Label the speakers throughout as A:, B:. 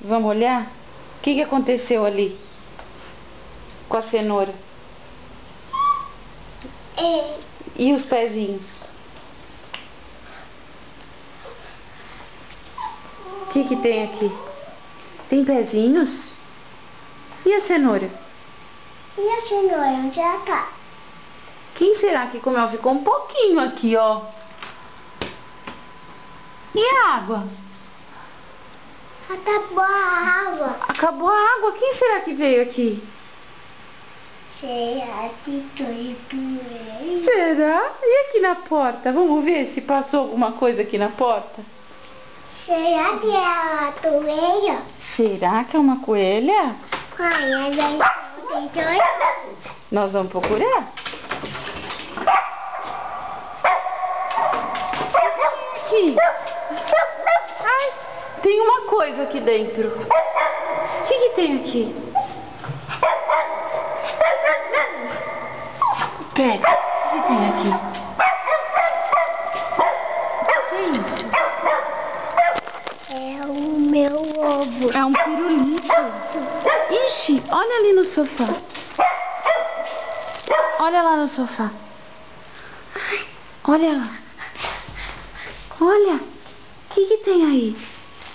A: Vamos olhar? O que aconteceu ali com a cenoura? E os pezinhos? O que tem aqui? Tem pezinhos? E a cenoura?
B: E a cenoura, onde ela tá?
A: Quem será que comeu? Ficou um pouquinho aqui, ó. E a água?
B: Acabou a água.
A: Acabou a água? Quem será que veio aqui?
B: Será que doido?
A: Será? E aqui na porta? Vamos ver se passou alguma coisa aqui na porta.
B: Será que é a toalha?
A: Será que é uma coelha?
B: Ai,
A: Nós vamos procurar? Aqui. Ai, tem uma coisa aqui dentro. O que tem aqui? Pega. O que tem aqui? O que é isso?
B: É o meu ovo.
A: É um pirulito. Ixi, olha ali no sofá. Olha lá no sofá. Olha lá. Olha. O que tem aí?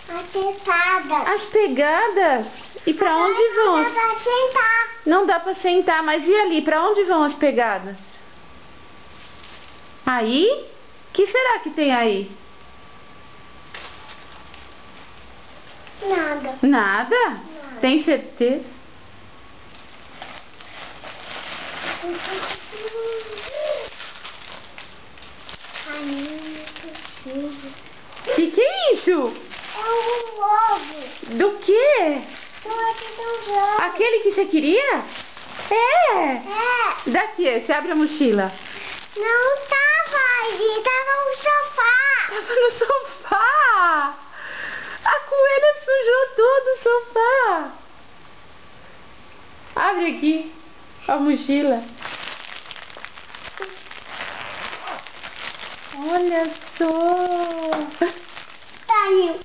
B: As pegadas.
A: As pegadas. E pra onde vão?
B: Não dá pra sentar.
A: Não dá pra sentar, mas e ali? Pra onde vão as pegadas? Aí? O que será que tem aí?
B: Nada.
A: Nada? Tem certeza? O que é isso?
B: É um ovo.
A: Do quê?
B: Tô aqui do jogo.
A: Aquele que você queria? É!
B: É.
A: Daqui, você abre a mochila.
B: Não tava ali, tava no sofá.
A: Tava no sofá! A coelha sujou todo o sofá! Abre aqui a mochila. Olha só!
B: Saiu.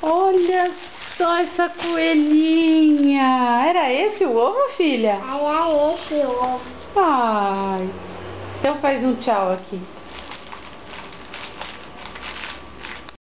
A: Olha só essa coelhinha! Era esse o ovo, filha?
B: Era esse ovo.
A: Ai! Então faz um tchau aqui.